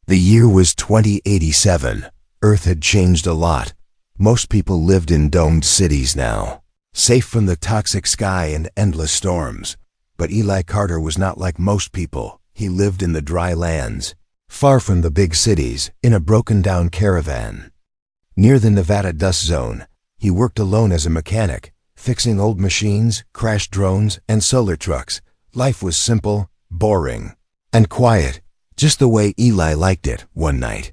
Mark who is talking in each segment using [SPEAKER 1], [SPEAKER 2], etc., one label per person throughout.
[SPEAKER 1] The year was 2087. Earth had changed a lot. Most people lived in domed cities now, safe from the toxic sky and endless storms. But Eli Carter was not like most people. He lived in the dry lands, far from the big cities, in a broken-down caravan. Near the Nevada dust zone, he worked alone as a mechanic, fixing old machines, crashed drones, and solar trucks. Life was simple, boring, and quiet, just the way Eli liked it. One night,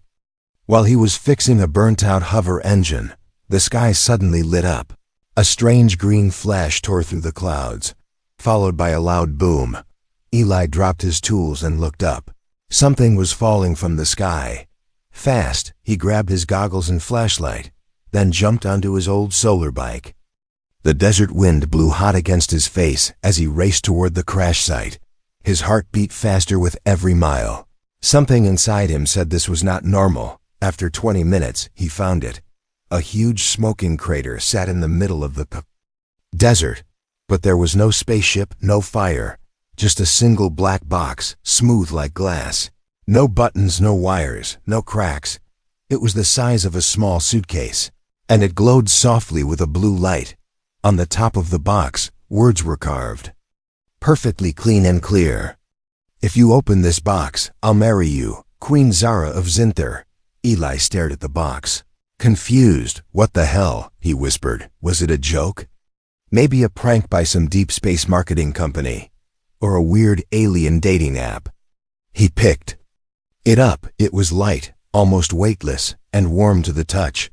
[SPEAKER 1] while he was fixing a burnt-out hover engine, the sky suddenly lit up. A strange green flash tore through the clouds, followed by a loud boom. Eli dropped his tools and looked up. Something was falling from the sky. Fast, he grabbed his goggles and flashlight, then jumped onto his old solar bike. The desert wind blew hot against his face as he raced toward the crash site. His heart beat faster with every mile. Something inside him said this was not normal. After 20 minutes, he found it. A huge smoking crater sat in the middle of the desert, but there was no spaceship, no fire, just a single black box, smooth like glass. No buttons, no wires, no cracks. It was the size of a small suitcase, and it glowed softly with a blue light. On the top of the box, words were carved, perfectly clean and clear. "If you open this box, I'll marry you, Queen Zara of Zinther." Eli stared at the box, confused. "What the hell?" he whispered. Was it a joke? Maybe a prank by some deep space marketing company, or a weird alien dating app. He picked it up. It was light, almost weightless, and warm to the touch.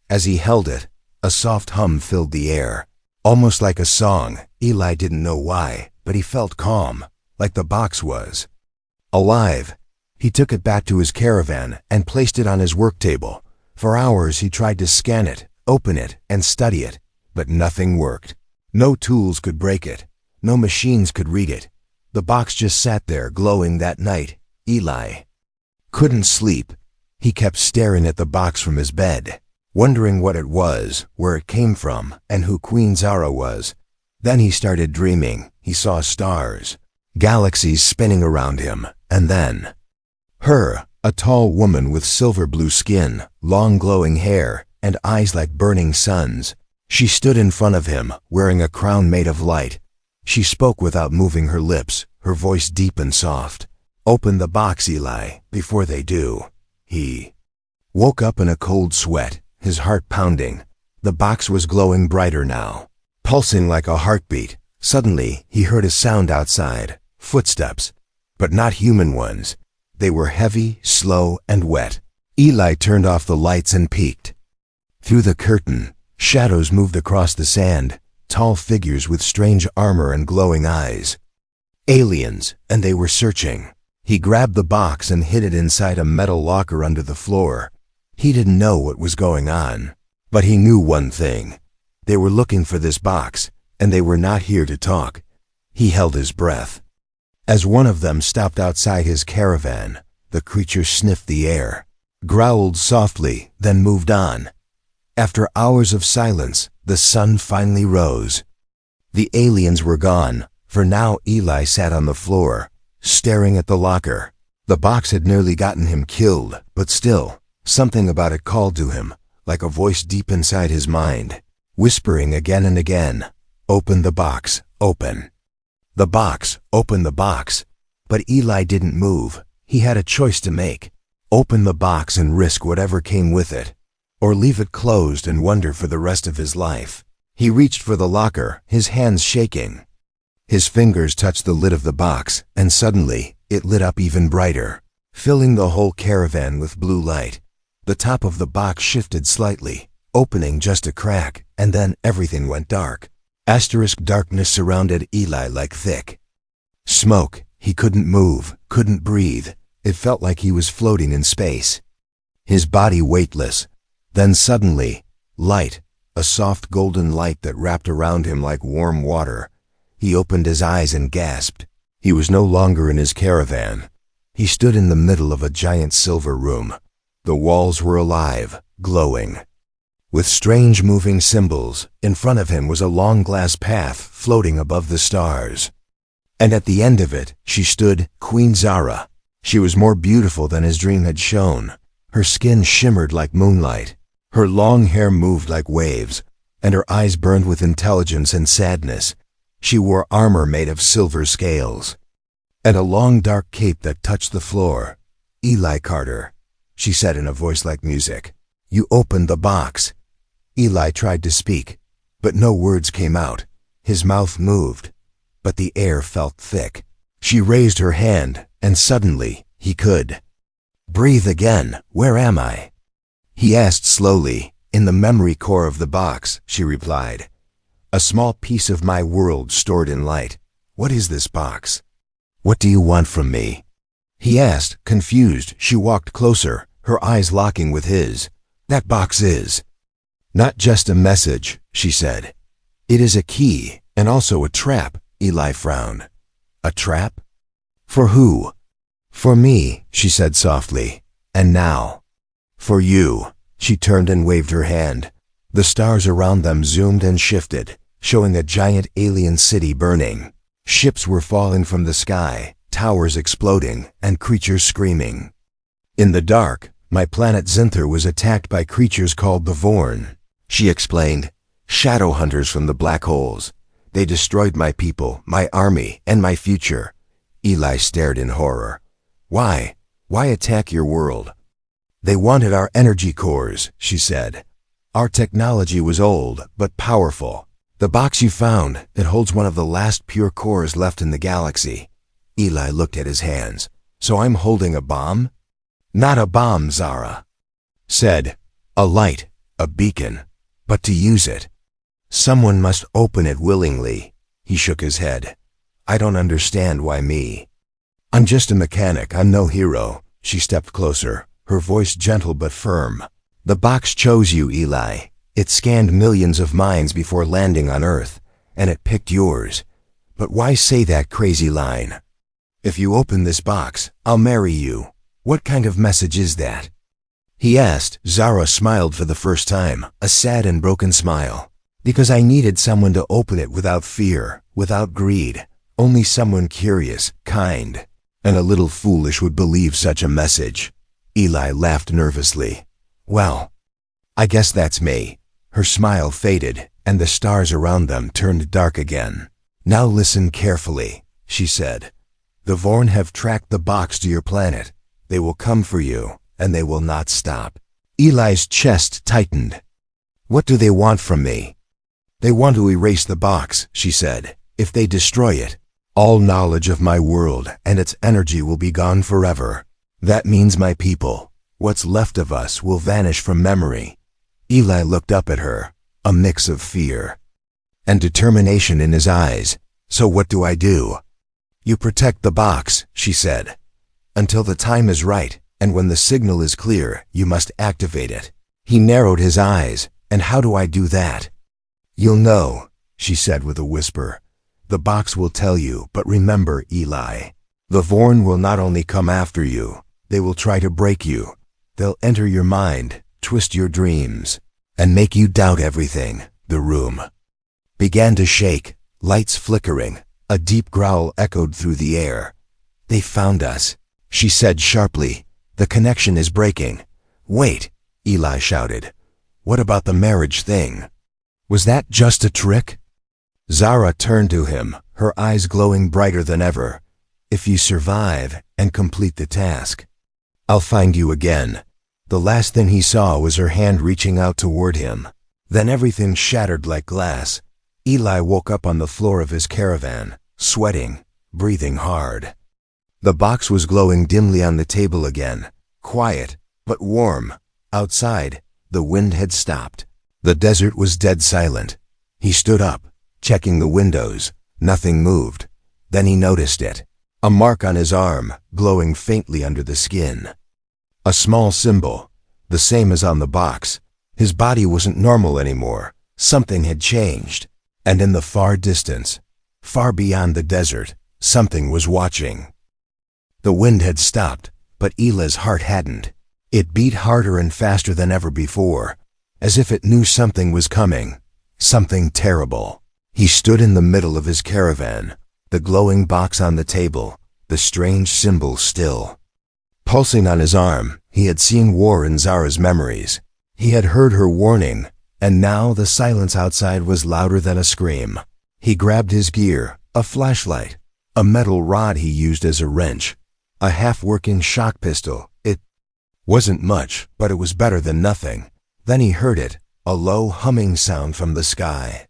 [SPEAKER 1] As he held it, a soft hum filled the air, almost like a song. Eli didn't know why, but he felt calm, like the box was alive. He took it back to his caravan and placed it on his work table. For hours he tried to scan it, open it, and study it, but nothing worked. No tools could break it. No machines could read it. The box just sat there glowing. That night, Eli couldn't sleep. He kept staring at the box from his bed, wondering what it was, where it came from, and who Queen Zara was. Then he started dreaming. He saw stars, galaxies spinning around him, and then her, a tall woman with silver blue skin, long glowing hair, and eyes like burning suns. She stood in front of him, wearing a crown made of light. She spoke without moving her lips, her voice deep and soft. "Open the box, Eli, before they do." He woke up in a cold sweat, his heart pounding. The box was glowing brighter now, pulsing like a heartbeat. Suddenly, he heard a sound outside, footsteps, but not human ones. They were heavy, slow, and wet. Eli turned off the lights and peeked. Through the curtain, shadows moved across the sand, tall figures with strange armor and glowing eyes. Aliens, and they were searching. He grabbed the box and hid it inside a metal locker under the floor. He didn't know what was going on, but he knew one thing. They were looking for this box, and they were not here to talk. He held his breath. As one of them stopped outside his caravan, the creature sniffed the air, growled softly, then moved on. After hours of silence, the sun finally rose. The aliens were gone. For now, Eli sat on the floor, staring at the locker. The box had nearly gotten him killed, but still, something about it called to him, like a voice deep inside his mind, whispering again and again, "Open the box, open the box, open the box." But Eli didn't move. He had a choice to make. Open the box and risk whatever came with it, or leave it closed and wonder for the rest of his life. He reached for the locker, his hands shaking. His fingers touched the lid of the box, and suddenly, it lit up even brighter, filling the whole caravan with blue light. The top of the box shifted slightly, opening just a crack, and then everything went dark. Darkness surrounded Eli like thick smoke. He couldn't move, couldn't breathe. It felt like he was floating in space, his body weightless. Then suddenly, light, a soft golden light that wrapped around him like warm water. He opened his eyes and gasped. He was no longer in his caravan. He stood in the middle of a giant silver room. The walls were alive, glowing, with strange moving symbols. In front of him was a long glass path floating above the stars. And at the end of it, she stood, Queen Zara, She was more beautiful than his dream had shown. Her skin shimmered like moonlight. Her long hair moved like waves, and her eyes burned with intelligence and sadness. She wore armor made of silver scales, and a long dark cape that touched the floor. "Eli Carter," she said in a voice like music. "You opened the box." Eli tried to speak, but no words came out. His mouth moved, but the air felt thick. She raised her hand, and suddenly he could. "Breathe again. Where am I?" He asked slowly. "In the memory core of the box," she replied. "A small piece of my world stored in light." "What is this box? What do you want from me?" he asked, confused. She walked closer, her eyes locking with his. "That box is not just a message," she said. "It is a key, and also a trap." Eli frowned. "A trap? For who?" "For me," she said softly. "And now, for you." She turned and waved her hand. The stars around them zoomed and shifted, showing a giant alien city burning. Ships were falling from the sky, towers exploding, and creatures screaming. "In the dark, my planet Zinther was attacked by creatures called the Vorn," she explained. "Shadow hunters from the black holes. They destroyed my people, my army, and my future." Eli stared in horror. "Why? Why attack your world?" "They wanted our energy cores," she said. "Our technology was old, but powerful. The box you found, it holds one of the last pure cores left in the galaxy." Eli looked at his hands. "So I'm holding a bomb?" "Not a bomb," Zara said. "A light, a beacon. But to use it, someone must open it willingly." He shook his head. "I don't understand why me. I'm just a mechanic, I'm no hero." She stepped closer, her voice gentle but firm. "The box chose you, Eli. It scanned millions of minds before landing on Earth, and it picked yours. But why say that crazy line? If you open this box, I'll marry you. What kind of message is that?" he asked. Zara smiled for the first time, a sad and broken smile. "Because I needed someone to open it without fear, without greed. Only someone curious, kind, and a little foolish would believe such a message." Eli laughed nervously. "Well, I guess that's me." Her smile faded, and the stars around them turned dark again. "Now listen carefully," she said. "The Vorn have tracked the box to your planet. They will come for you, and they will not stop." Eli's chest tightened. "What do they want from me?" "They want to erase the box," she said. "If they destroy it, all knowledge of my world and its energy will be gone forever. That means my people, what's left of us, will vanish from memory." Eli looked up at her, a mix of fear and determination in his eyes. "So what do I do?" "You protect the box," she said, "until the time is right, and when the signal is clear, you must activate it." He narrowed his eyes. "And how do I do that?" "You'll know," she said with a whisper. "The box will tell you, but remember, Eli, the Vorn will not only come after you, they will try to break you. They'll enter your mind, twist your dreams, and make you doubt everything." The room began to shake, lights flickering. A deep growl echoed through the air. "They found us," she said sharply. "The connection is breaking." "Wait," Eli shouted. "What about the marriage thing? Was that just a trick?" Zara turned to him, her eyes glowing brighter than ever. "If you survive and complete the task, I'll find you again." The last thing he saw was her hand reaching out toward him. Then everything shattered like glass. Eli woke up on the floor of his caravan, sweating, breathing hard. The box was glowing dimly on the table again, quiet but warm. Outside, the wind had stopped. The desert was dead silent. He stood up, checking the windows. Nothing moved. Then he noticed it. A mark on his arm, glowing faintly under the skin. A small symbol, the same as on the box. His body wasn't normal anymore. Something had changed. And in the far distance, far beyond the desert, something was watching. The wind had stopped, but Eli's heart hadn't. It beat harder and faster than ever before, as if it knew something was coming, something terrible. He stood in the middle of his caravan, the glowing box on the table, the strange symbol still. Pulsing on his arm, he had seen war in Zara's memories. He had heard her warning, and now the silence outside was louder than a scream. He grabbed his gear, a flashlight, a metal rod he used as a wrench, a half-working shock pistol. It wasn't much, but it was better than nothing. Then he heard it, a low humming sound from the sky.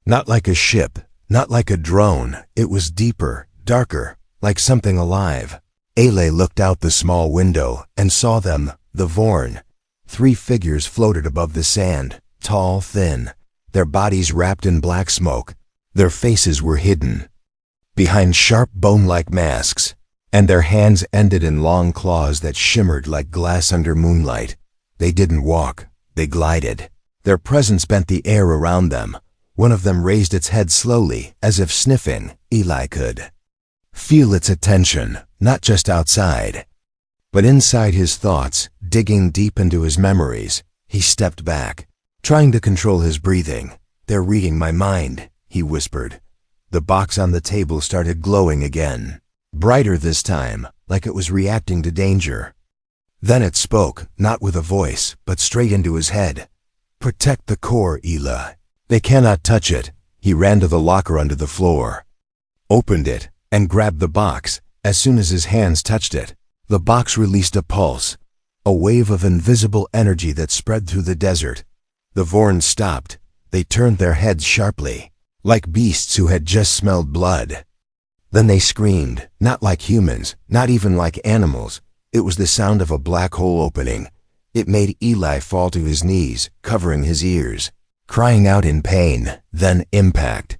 [SPEAKER 1] Not like a ship, not like a drone. It was deeper, darker, like something alive. Ailey looked out the small window and saw them, the Vorn. 3 figures floated above the sand, tall, thin, their bodies wrapped in black smoke. Their faces were hidden behind sharp bone-like masks, and their hands ended in long claws that shimmered like glass under moonlight. They didn't walk, they glided. Their presence bent the air around them. One of them raised its head slowly, as if sniffing. Eli could feel its attention, not just outside, but inside his thoughts, digging deep into his memories. He stepped back, trying to control his breathing. "They're reading my mind," he whispered. The box on the table started glowing again, brighter this time, like it was reacting to danger. Then it spoke, not with a voice, but straight into his head. "Protect the core, Eli. They cannot touch it." He ran to the locker under the floor, opened it, and grabbed the box. As soon as his hands touched it, the box released a pulse, a wave of invisible energy that spread through the desert. The Vorn stopped. They turned their heads sharply, like beasts who had just smelled blood. Then they screamed, not like humans, not even like animals. It was the sound of a black hole opening. It made Eli fall to his knees, covering his ears, crying out in pain. Then impact.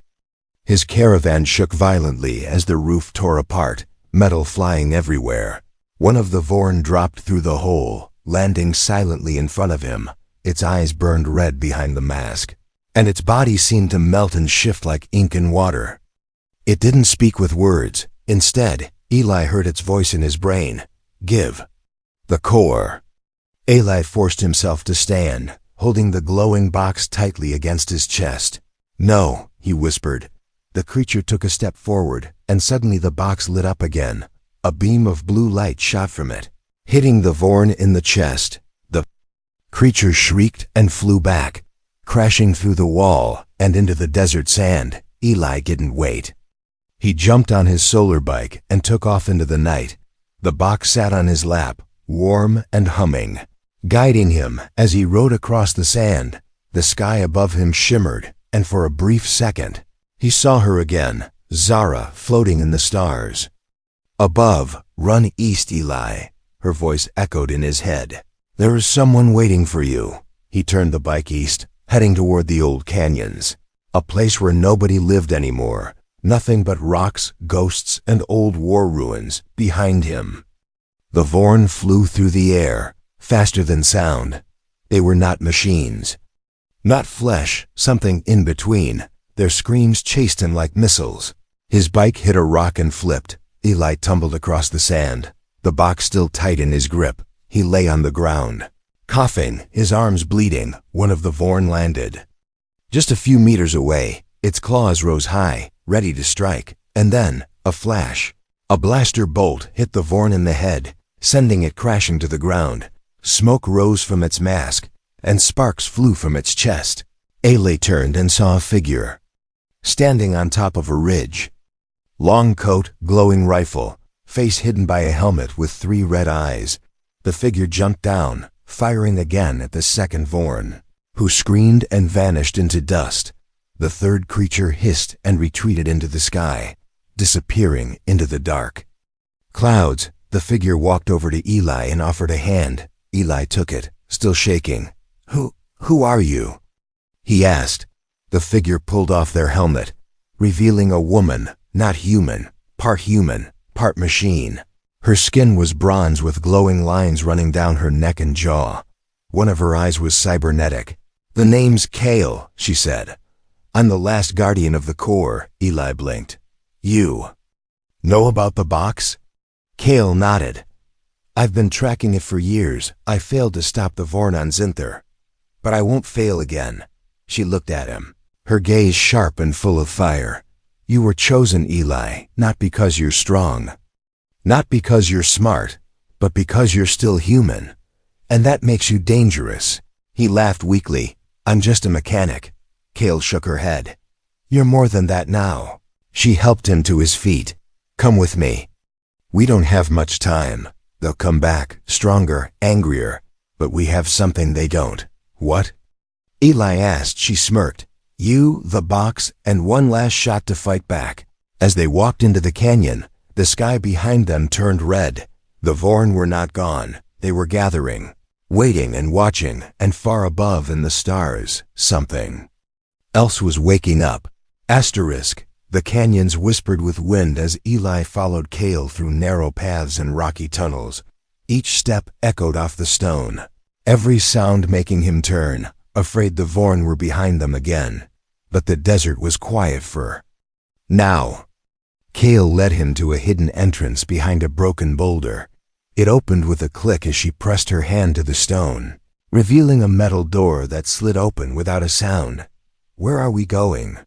[SPEAKER 1] His caravan shook violently as the roof tore apart, metal flying everywhere. One of the Vorn dropped through the hole, landing silently in front of him. Its eyes burned red behind the mask, and its body seemed to melt and shift like ink in water. It didn't speak with words. Instead, Eli heard its voice in his brain. "Give the core." Eli forced himself to stand, holding the glowing box tightly against his chest. "No," he whispered. The creature took a step forward, and suddenly the box lit up again. A beam of blue light shot from it, hitting the Vorn in the chest. The creature shrieked and flew back, crashing through the wall and into the desert sand. Eli didn't wait. He jumped on his solar bike and took off into the night. The box sat on his lap, warm and humming, guiding him as he rode across the sand. The sky above him shimmered, and for a brief second, he saw her again, Zara, floating in the stars. Above, "Run east, Eli," her voice echoed in his head. "There is someone waiting for you." He turned the bike east, heading toward the old canyons, a place where nobody lived anymore. Nothing but rocks, ghosts, and old war ruins behind him. The Vorn flew through the air, faster than sound. They were not machines, not flesh, something in between. Their screams chased him like missiles. His bike hit a rock and flipped. Eli tumbled across the sand, the box still tight in his grip. He lay on the ground, coughing, his arms bleeding. One of the Vorn landed just a few meters away. Its claws rose high, ready to strike, and then, a flash. A blaster bolt hit the Vorn in the head, sending it crashing to the ground. Smoke rose from its mask, and sparks flew from its chest. Ailey turned and saw a figure, standing on top of a ridge. Long coat, glowing rifle, face hidden by a helmet with 3 red eyes. The figure jumped down, firing again at the second Vorn, who screamed and vanished into dust. The third creature hissed and retreated into the sky, disappearing into the dark clouds. The figure walked over to Eli and offered a hand. Eli took it, still shaking. Who are you?" he asked. The figure pulled off their helmet, revealing a woman, not human, part machine. Her skin was bronze with glowing lines running down her neck and jaw. One of her eyes was cybernetic. "The name's Kale," she said. "I'm the last guardian of the core." Eli blinked. "You know about the box?" Kale nodded. "I've been tracking it for years. I failed to stop the Vorn on Zinther, but I won't fail again." She looked at him, her gaze sharp and full of fire. "You were chosen, Eli, not because you're strong, not because you're smart, but because you're still human. And that makes you dangerous. He laughed weakly. I'm just a mechanic. Kale shook her head. You're more than that now. She helped him to his feet. Come with me. We don't have much time. They'll come back, stronger, angrier. But we have something they don't. What? Eli asked. She smirked. You, the box, and one last shot to fight back. As they walked into the canyon, the sky behind them turned red. The Vorn were not gone. They were gathering, waiting and watching, and far above in the stars, something else was waking up. Asterisk. The canyons whispered with wind as Eli followed Kale through narrow paths and rocky tunnels. Each step echoed off the stone, every sound making him turn, afraid the Vorn were behind them again. But the desert was quiet for now. Kale led him to a hidden entrance behind a broken boulder. It opened with a click as she pressed her hand to the stone, revealing a metal door that slid open without a sound. Where are we going?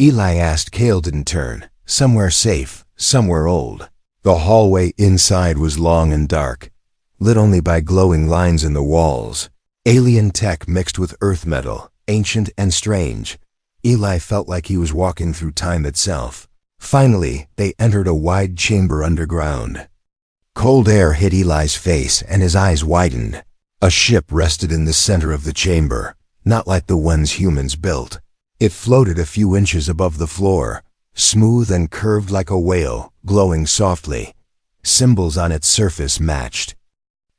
[SPEAKER 1] Eli asked. Kale didn't turn. Somewhere safe, somewhere old. The hallway inside was long and dark, lit only by glowing lines in the walls. Alien tech mixed with earth metal, ancient and strange. Eli felt like he was walking through time itself. Finally, they entered a wide chamber underground. Cold air hit Eli's face and his eyes widened. A ship rested in the center of the chamber, not like the ones humans built. It floated a few inches above the floor, smooth and curved like a whale, glowing softly. Symbols on its surface matched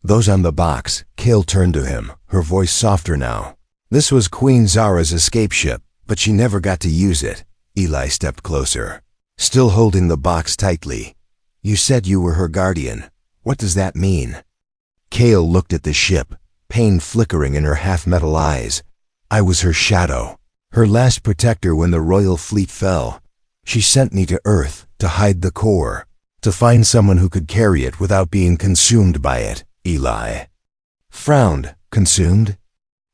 [SPEAKER 1] those on the box. Kale turned to him, her voice softer now. This was Queen Zara's escape ship, but she never got to use it. Eli stepped closer, still holding the box tightly. You said you were her guardian. What does that mean? Kale looked at the ship, pain flickering in her half-metal eyes. I was her shadow, her last protector when the royal fleet fell. She sent me to Earth to hide the core, to find someone who could carry it without being consumed by it. Eli frowned. Consumed?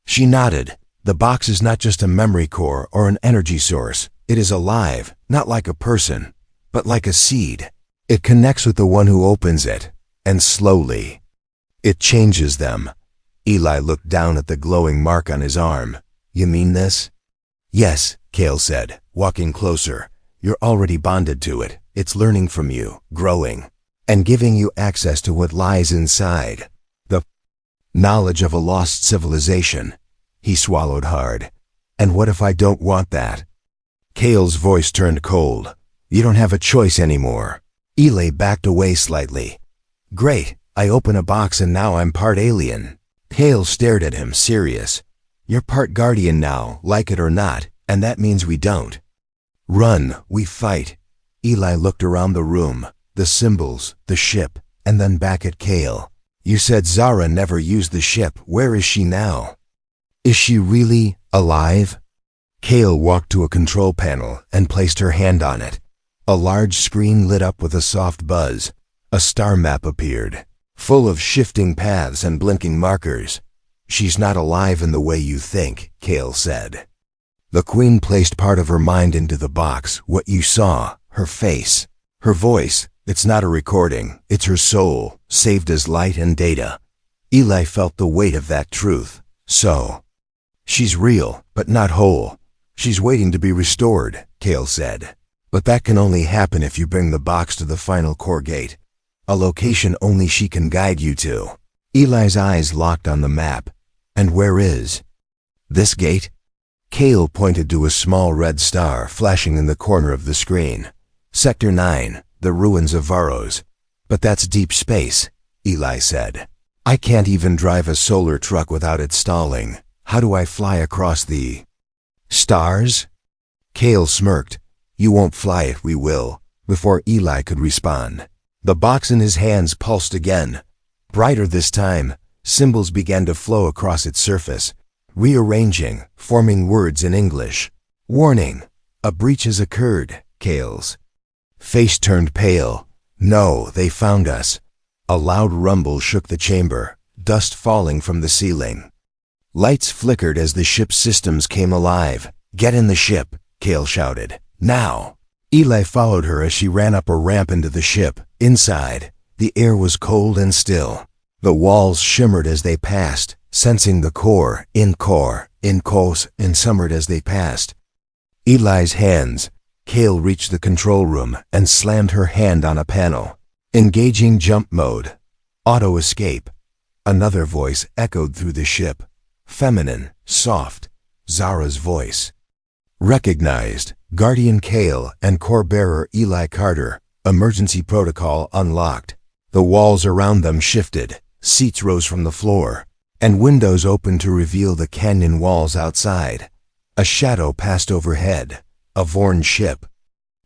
[SPEAKER 1] She nodded. The box is not just a memory core or an energy source. It is alive, not like a person, but like a seed. It connects with the one who opens it, and slowly, it changes them. Eli looked down at the glowing mark on his arm. You mean this? Yes, Kale said, walking closer. You're already bonded to it. It's learning from you, growing, and giving you access to what lies inside. The knowledge of a lost civilization. He swallowed hard. And what if I don't want that? Kale's voice turned cold. You don't have a choice anymore. Eli backed away slightly. Great, I open a box and now I'm part alien. Kale stared at him, serious. You're part guardian now, like it or not, and that means we don't run, we fight. Eli looked around the room, the symbols, the ship, and then back at Kale. You said Zara never used the ship. Where is she now? Is she really alive? Kale walked to a control panel and placed her hand on it. A large screen lit up with a soft buzz. A star map appeared, full of shifting paths and blinking markers. She's not alive in the way you think, Kale said. The Queen placed part of her mind into the box, what you saw, her face, her voice. It's not a recording, it's her soul, saved as light and data. Eli felt the weight of that truth. So, she's real, but not whole. She's waiting to be restored, Kale said. But that can only happen if you bring the box to the final core gate, a location only she can guide you to. Eli's eyes locked on the map. And where is this gate? Kale pointed to a small red star flashing in the corner of the screen. Sector 9, the ruins of Varos. But that's deep space, Eli said. I can't even drive a solar truck without it stalling. How do I fly across the stars? Kale smirked. You won't fly it, we will. Before Eli could respond, the box in his hands pulsed again. Brighter this time, symbols began to flow across its surface, rearranging, forming words in English. Warning, a breach has occurred. Kale's face turned pale. No, they found us. A loud rumble shook the chamber, dust falling from the ceiling. Lights flickered as the ship's systems came alive. Get in the ship, Kale shouted. Now! Eli followed her as she ran up a ramp into the ship. Inside, The air was cold and still. The walls shimmered as they passed, sensing the core, in cos, and summered as they passed. Eli's hands. Kale reached the control room and slammed her hand on a panel. Engaging jump mode. Auto escape. Another voice echoed through the ship. Feminine, soft. Zara's voice. Recognized. Guardian Kale and Core Bearer Eli Carter. Emergency protocol unlocked. The walls around them shifted. Seats rose from the floor, and windows opened to reveal the canyon walls outside. A shadow passed overhead. A Vorn ship.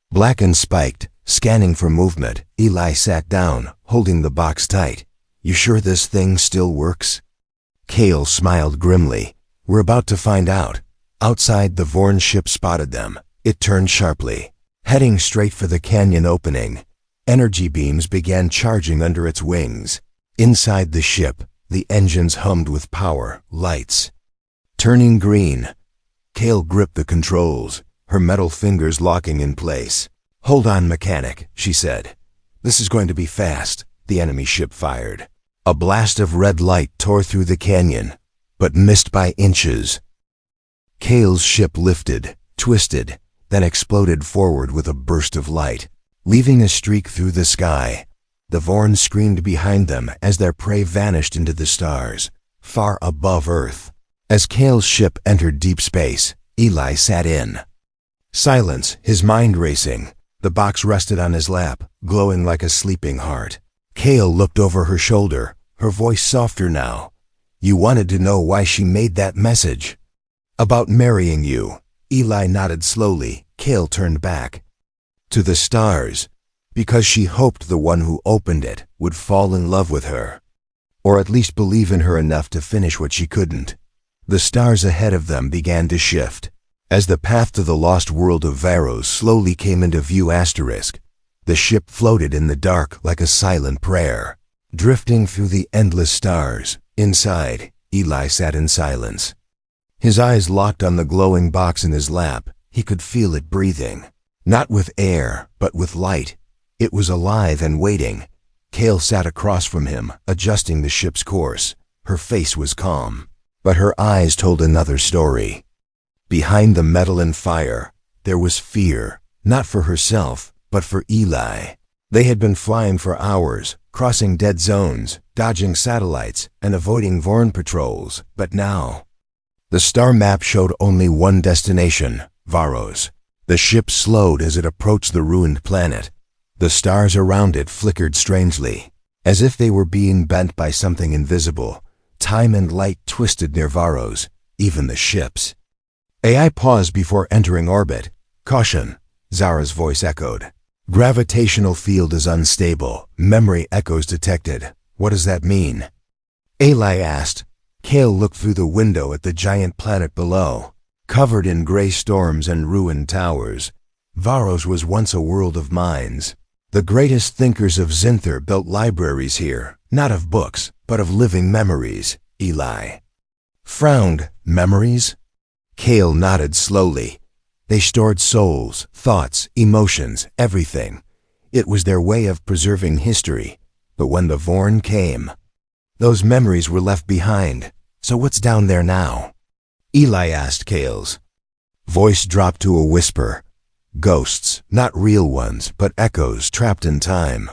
[SPEAKER 1] Black and spiked, scanning for movement. Eli sat down, holding the box tight. You sure this thing still works? Kale smiled grimly. We're about to find out. Outside, the Vorn ship spotted them. It turned sharply, heading straight for the canyon opening. Energy beams began charging under its wings. Inside the ship, the engines hummed with power, lights. Turning green. Kale gripped the controls, her metal fingers locking in place. Hold on, mechanic, she said. This is going to be fast. The enemy ship fired. A blast of red light tore through the canyon, but missed by inches. Kale's ship lifted, twisted, then exploded forward with a burst of light, leaving a streak through the sky. The Vorn screamed behind them as their prey vanished into the stars, far above Earth. As Kale's ship entered deep space, Eli sat in. Silence, his mind racing. The box rested on his lap, glowing like a sleeping heart. Kale looked over her shoulder, her voice softer now. You wanted to know why she made that message. About marrying you. Eli nodded slowly. Kale turned back. To the stars. Because she hoped the one who opened it would fall in love with her. Or at least believe in her enough to finish what she couldn't. The stars ahead of them began to shift. As the path to the lost world of Varos slowly came into view asterisk, the ship floated in the dark like a silent prayer, drifting through the endless stars. Inside, Eli sat in silence. His eyes locked on the glowing box in his lap. He could feel it breathing. Not with air, but with light. It was alive and waiting. Kale sat across from him, adjusting the ship's course. Her face was calm, but her eyes told another story. Behind the metal and fire, there was fear, not for herself, but for Eli. They had been flying for hours, crossing dead zones, dodging satellites, and avoiding Vorn patrols, but now... The star map showed only one destination, Varos. The ship slowed as it approached the ruined planet. The stars around it flickered strangely, as if they were being bent by something invisible. Time and light twisted near Varos, even the ships. AI paused before entering orbit. Caution, Zara's voice echoed. Gravitational field is unstable. Memory echoes detected. What does that mean? Eli asked. Kale looked through the window at the giant planet below, covered in gray storms and ruined towers. Varos was once a world of minds. The greatest thinkers of Zinther built libraries here, not of books, but of living memories. Eli frowned. Memories? Kale nodded slowly. They stored souls, thoughts, emotions, everything. It was their way of preserving history. But when the Vorn came, those memories were left behind. So what's down there now? Eli asked Kale's voice dropped to a whisper. Ghosts, not real ones, but echoes trapped in time.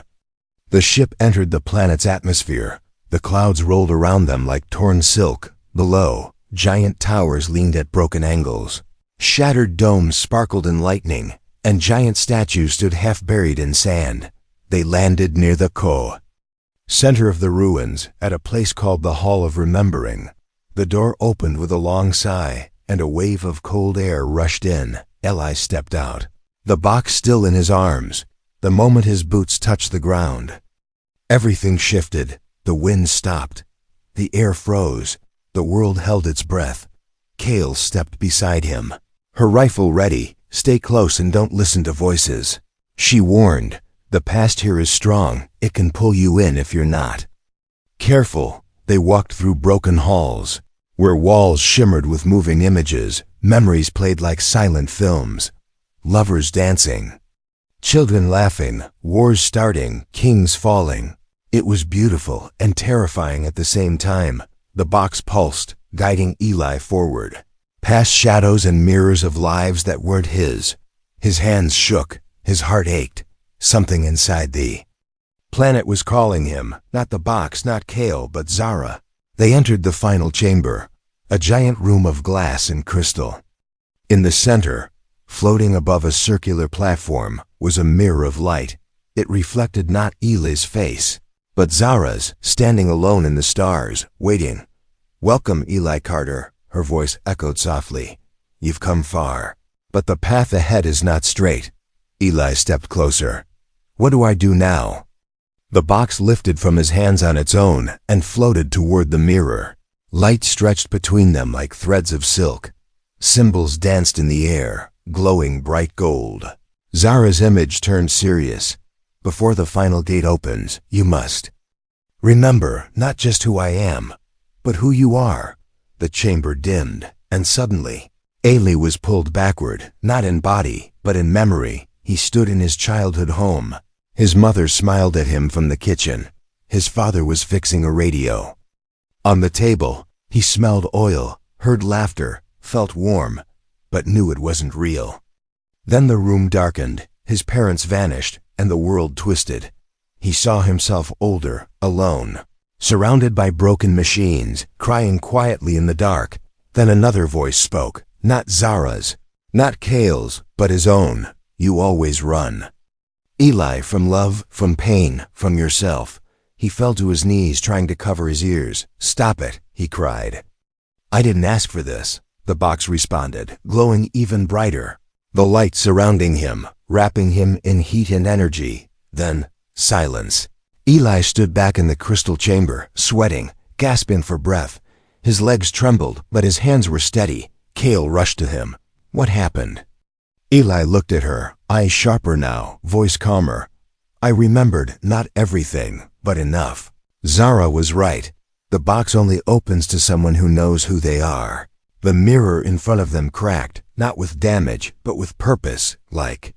[SPEAKER 1] The ship entered the planet's atmosphere. The clouds rolled around them like torn silk. Below, giant towers leaned at broken angles. Shattered domes sparkled in lightning, and giant statues stood half buried in sand. They landed near the center of the ruins, at a place called the Hall of Remembering. The door opened with a long sigh, and a wave of cold air rushed in. Eli stepped out, the box still in his arms. The moment his boots touched the ground, everything shifted. The wind stopped. The air froze. The world held its breath. Kale stepped beside him, her rifle ready. Stay close and don't listen to voices. She warned, the past here is strong. It can pull you in if you're not careful. They walked through broken halls, where walls shimmered with moving images. Memories played like silent films. Lovers dancing, children laughing, wars starting, kings falling. It was beautiful and terrifying at the same time. The box pulsed, guiding Eli forward, past shadows and mirrors of lives that weren't his. His hands shook, his heart ached. Something inside the planet was calling him, not the box, not Kale, but Zara. They entered the final chamber, a giant room of glass and crystal. In the center, floating above a circular platform, was a mirror of light. It reflected not Eli's face, but Zara's, standing alone in the stars, waiting. "Welcome, Eli Carter," her voice echoed softly. "You've come far, but the path ahead is not straight." Eli stepped closer. "What do I do now?" The box lifted from his hands on its own and floated toward the mirror. Light stretched between them like threads of silk. Symbols danced in the air, glowing bright gold. Zara's image turned serious. "Before the final gate opens, you must remember not just who I am, but who you are." The chamber dimmed, and suddenly, Eli was pulled backward, not in body, but in memory. He stood in his childhood home. His mother smiled at him from the kitchen. His father was fixing a radio. On the table, he smelled oil, heard laughter, felt warm, but knew it wasn't real. Then the room darkened, his parents vanished, and the world twisted. He saw himself older, alone, surrounded by broken machines, crying quietly in the dark. Then another voice spoke, not Zara's, not Kale's, but his own. "You always run." Eli, from love, from pain, from yourself. He fell to his knees, trying to cover his ears. "Stop it," he cried. "I didn't ask for this," the box responded, glowing even brighter. The light surrounding him, wrapping him in heat and energy. Then, silence. Eli stood back in the crystal chamber, sweating, gasping for breath. His legs trembled, but his hands were steady. Kale rushed to him. "What happened?" Eli looked at her, eyes sharper now, voice calmer. "I remembered not everything, but enough. Zara was right. The box only opens to someone who knows who they are." The mirror in front of them cracked, not with damage, but with purpose, like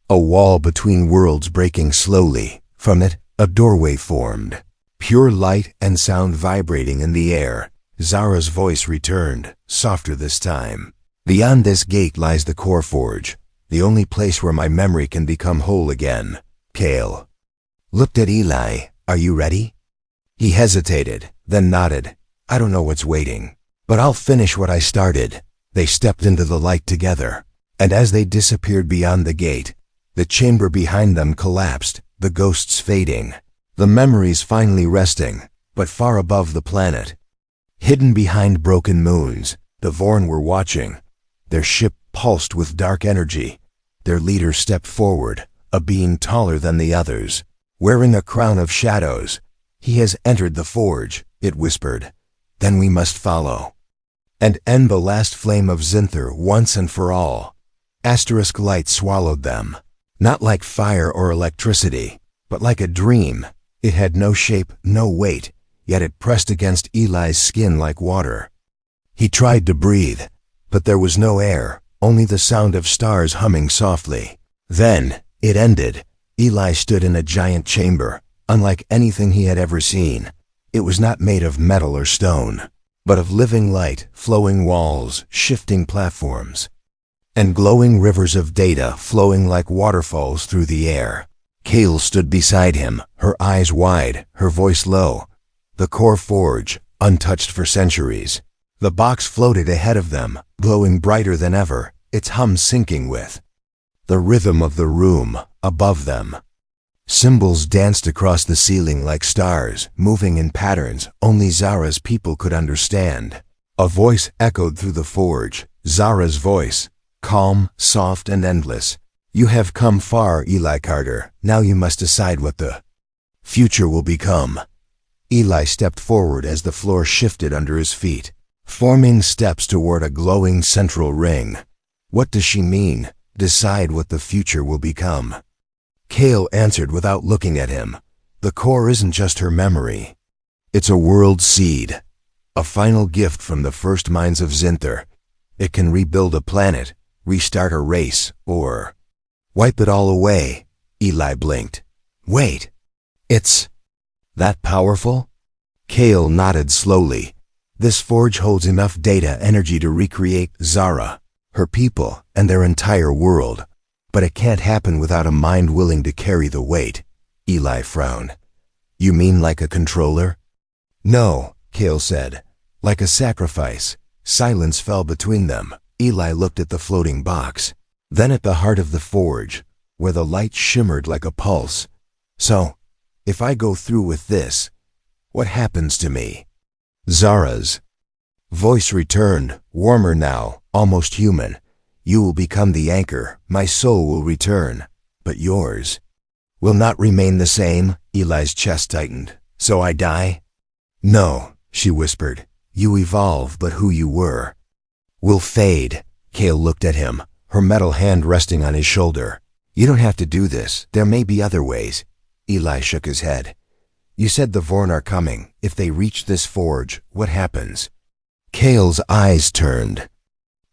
[SPEAKER 1] a wall between worlds breaking slowly. From it, a doorway formed, pure light and sound vibrating in the air. Zara's voice returned, softer this time. "Beyond this gate lies the core forge, the only place where my memory can become whole again." Kale looked at Eli. "Are you ready?" He hesitated, then nodded. "I don't know what's waiting, but I'll finish what I started." They stepped into the light together, and as they disappeared beyond the gate, the chamber behind them collapsed, the ghosts fading, the memories finally resting, but far above the planet. Hidden behind broken moons, the Vorn were watching. Their ship pulsed with dark energy. Their leader stepped forward, a being taller than the others, wearing a crown of shadows. "He has entered the forge," it whispered. "Then we must follow and end the last flame of Zinther once and for all." Asterisk light swallowed them, not like fire or electricity, but like a dream. It had no shape, no weight, yet it pressed against Eli's skin like water. He tried to breathe, but there was no air, only the sound of stars humming softly. Then, it ended. Eli stood in a giant chamber, unlike anything he had ever seen. It was not made of metal or stone, but of living light, flowing walls, shifting platforms, and glowing rivers of data flowing like waterfalls through the air. Kale stood beside him, her eyes wide, her voice low. The core forge, untouched for centuries. The box floated ahead of them, glowing brighter than ever, its hum syncing with the rhythm of the room above them. Symbols danced across the ceiling like stars, moving in patterns only Zara's people could understand. A voice echoed through the forge, Zara's voice, calm, soft, and endless. "You have come far, Eli Carter. Now you must decide what the future will become." Eli stepped forward as the floor shifted under his feet, forming steps toward a glowing central ring. "What does she mean? Decide what the future will become." Kale answered without looking at him. "The core isn't just her memory. It's a world seed, a final gift from the first minds of Zinther. It can rebuild a planet, restart a race, or wipe it all away." Eli blinked. "Wait, it's..." That powerful? Kale nodded slowly. This forge holds enough data energy to recreate Zara, her people, and their entire world. But it can't happen without a mind willing to carry the weight. Eli frowned. You mean like a controller? No, Kale said. Like a sacrifice. Silence fell between them. Eli looked at the floating box, then at the heart of the forge, where the light shimmered like a pulse. So, if I go through with this, what happens to me? Zara's voice returned, warmer now, almost human. You will become the anchor, my soul will return, but yours will not remain the same. Eli's chest tightened. So I die? No, she whispered. You evolve, but who you were will fade. Kale looked at him, her metal hand resting on his shoulder. You don't have to do this. There may be other ways. Eli shook his head. You said the Vorn are coming. If they reach this forge, what happens? Kale's eyes turned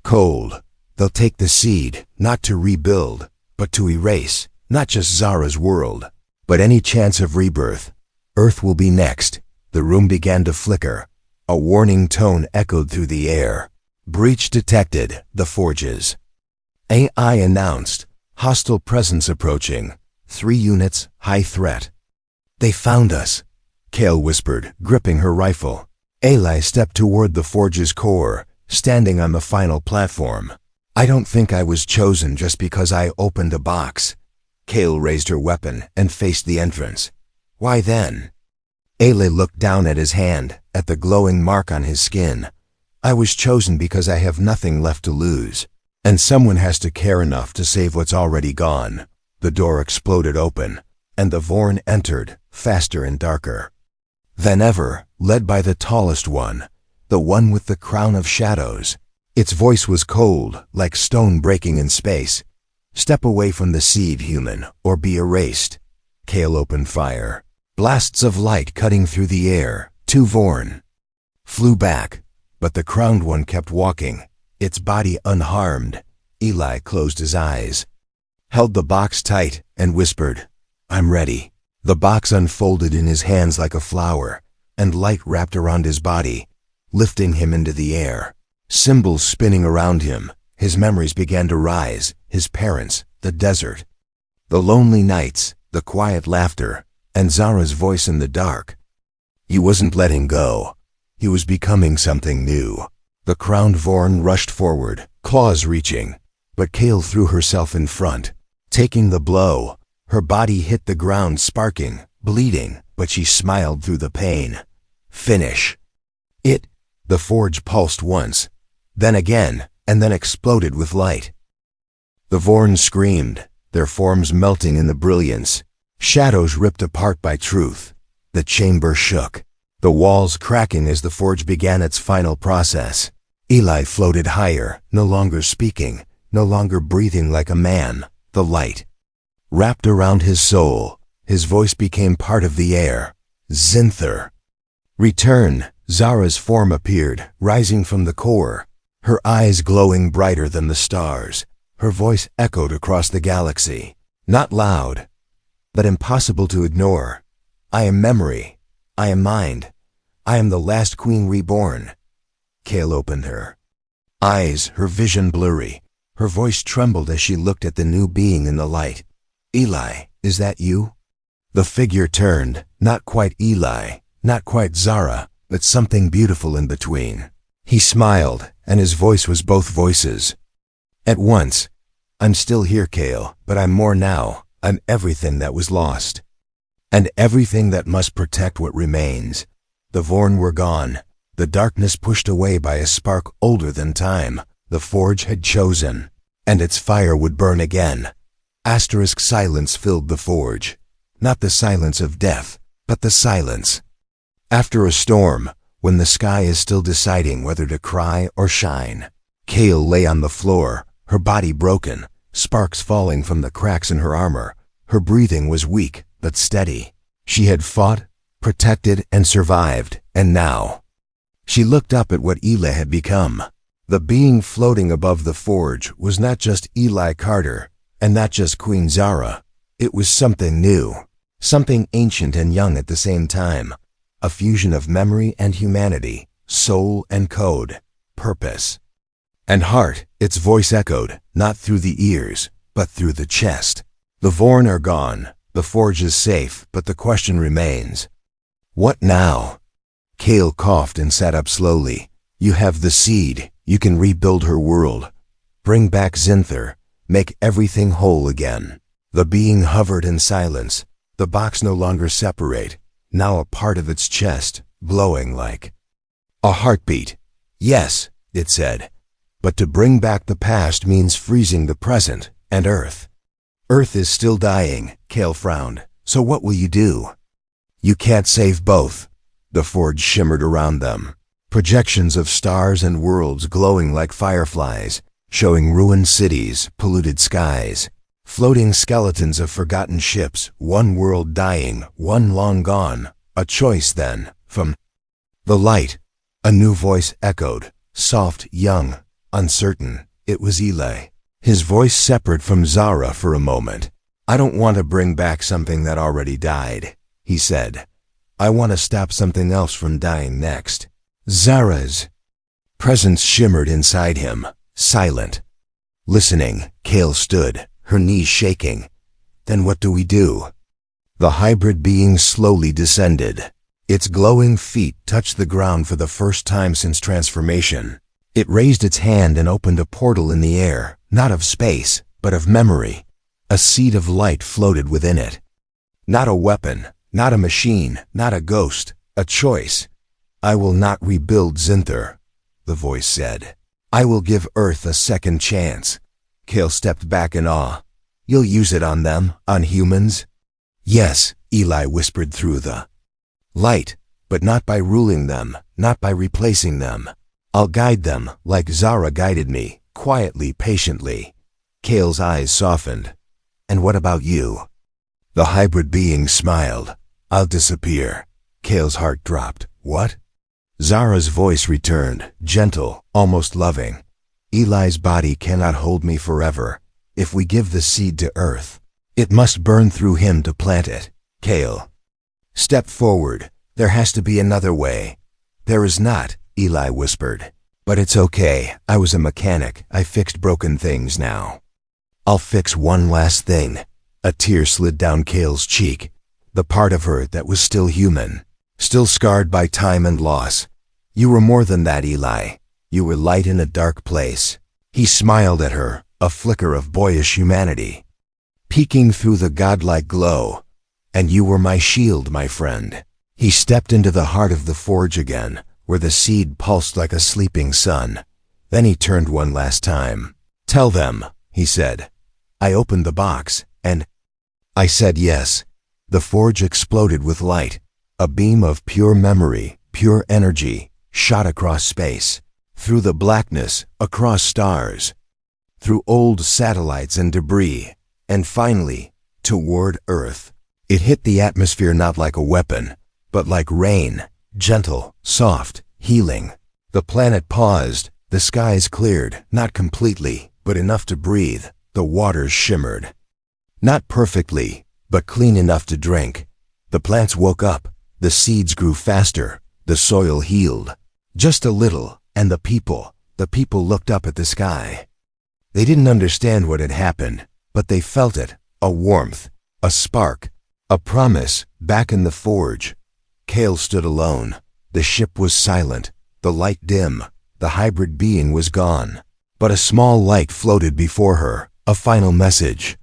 [SPEAKER 1] cold. They'll take the seed, not to rebuild, but to erase, not just Zara's world, but any chance of rebirth. Earth will be next. The room began to flicker. A warning tone echoed through the air. Breach detected, the forges. AI announced. Hostile presence approaching. 3 units, high threat. They found us, Kale whispered, gripping her rifle. Eli stepped toward the forge's core, standing on the final platform. I don't think I was chosen just because I opened a box. Kale raised her weapon and faced the entrance. Why then? Eli looked down at his hand, at the glowing mark on his skin. I was chosen because I have nothing left to lose. And someone has to care enough to save what's already gone. The door exploded open, and the Vorn entered, faster and darker than ever, led by the tallest one, the one with the crown of shadows. Its voice was cold, like stone breaking in space. Step away from the seed, human, or be erased. Kale opened fire. Blasts of light cutting through the air. 2 Vorn flew back, but the crowned one kept walking, its body unharmed. Eli closed his eyes, held the box tight, and whispered, I'm ready. The box unfolded in his hands like a flower, and light wrapped around his body, lifting him into the air. Symbols spinning around him. His memories began to rise, his parents, the desert, the lonely nights, the quiet laughter, and Zara's voice in the dark. He wasn't letting go. He was becoming something new. The crowned Vorn rushed forward, claws reaching, but Kale threw herself in front, taking the blow. Her body hit the ground, sparking, bleeding, but she smiled through the pain. Finish it. The forge pulsed once, then again, and then exploded with light. The Vorn screamed, their forms melting in the brilliance. Shadows ripped apart by truth. The chamber shook, the walls cracking as the forge began its final process. Eli floated higher, no longer speaking, no longer breathing like a man. The light wrapped around his soul. His voice became part of the air. Zinther. Return. Zara's form appeared, rising from the core, her eyes glowing brighter than the stars. Her voice echoed across the galaxy. Not loud, but impossible to ignore. I am memory. I am mind. I am the last queen reborn. Kale opened her eyes, her vision blurry. Her voice trembled as she looked at the new being in the light. Eli, is that you? The figure turned, not quite Eli, not quite Zara, but something beautiful in between. He smiled, and his voice was both voices at once. I'm still here, Kale, but I'm more now. I'm everything that was lost, and everything that must protect what remains. The Vorn were gone, the darkness pushed away by a spark older than time. The forge had chosen, and its fire would burn again. Asterisk silence filled the forge, not the silence of death, but the silence after a storm, when the sky is still deciding whether to cry or shine. Kale lay on the floor, her body broken, sparks falling from the cracks in her armor. Her breathing was weak, but steady. She had fought, protected, and survived, and now she looked up at what Eli had become. The being floating above the forge was not just Eli Carter, and not just Queen Zara. It was something new, something ancient and young at the same time, a fusion of memory and humanity, soul and code, purpose and heart. Its voice echoed, not through the ears, but through the chest. The Vorn are gone, the forge is safe, but the question remains. What now? Kale coughed and sat up slowly. You have the seed, you can rebuild her world. Bring back Zinther, make everything whole again. The being hovered in silence, the box no longer separate, now a part of its chest, glowing like a heartbeat. Yes, it said, but to bring back the past means freezing the present and Earth. Earth is still dying, Kale frowned, so what will you do? You can't save both. The forge shimmered around them, projections of stars and worlds glowing like fireflies, showing ruined cities, polluted skies, floating skeletons of forgotten ships, one world dying, one long gone. A choice then, from the light. A new voice echoed, soft, young, uncertain. It was Eli. His voice separate from Zara for a moment. I don't want to bring back something that already died, he said. I want to stop something else from dying next. Zara's presence shimmered inside him, silent. Listening, Kale stood, her knees shaking. Then what do we do? The hybrid being slowly descended. Its glowing feet touched the ground for the first time since transformation. It raised its hand and opened a portal in the air, not of space, but of memory. A seed of light floated within it. Not a weapon, not a machine, not a ghost, a choice. I will not rebuild Zinther, the voice said. I will give Earth a second chance. Kale stepped back in awe. You'll use it on them, on humans? Yes, Eli whispered through the light, but not by ruling them, not by replacing them. I'll guide them, like Zara guided me, quietly, patiently. Kale's eyes softened. And what about you? The hybrid being smiled. I'll disappear. Kale's heart dropped. What? Zara's voice returned, gentle, almost loving. Eli's body cannot hold me forever. If we give the seed to Earth, it must burn through him to plant it. Kale. Step forward. There has to be another way. There is not, Eli whispered. But it's okay. I was a mechanic. I fixed broken things now. I'll fix one last thing. A tear slid down Kale's cheek. The part of her that was still human, still scarred by time and loss. You were more than that, Eli. You were light in a dark place. He smiled at her, a flicker of boyish humanity, peeking through the godlike glow. And you were my shield, my friend. He stepped into the heart of the forge again, where the seed pulsed like a sleeping sun. Then he turned one last time. Tell them, he said. I opened the box, and I said yes. The forge exploded with light. A beam of pure memory, pure energy, shot across space, through the blackness, across stars, through old satellites and debris, and finally, toward Earth. It hit the atmosphere not like a weapon, but like rain, gentle, soft, healing. The planet paused, the skies cleared, not completely, but enough to breathe. The waters shimmered. Not perfectly, but clean enough to drink. The plants woke up, the seeds grew faster, the soil healed. Just a little, and the people looked up at the sky. They didn't understand what had happened, but they felt it, a warmth, a spark, a promise, back in the forge. Kale stood alone. The ship was silent, the light dim, the hybrid being was gone. But a small light floated before her, a final message.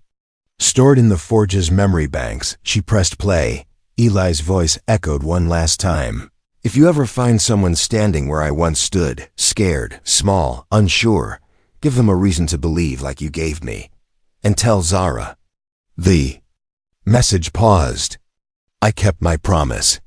[SPEAKER 1] Stored in the forge's memory banks, she pressed play. Eli's voice echoed one last time. If you ever find someone standing where I once stood, scared, small, unsure, give them a reason to believe like you gave me. And tell Zara. The message paused. I kept my promise.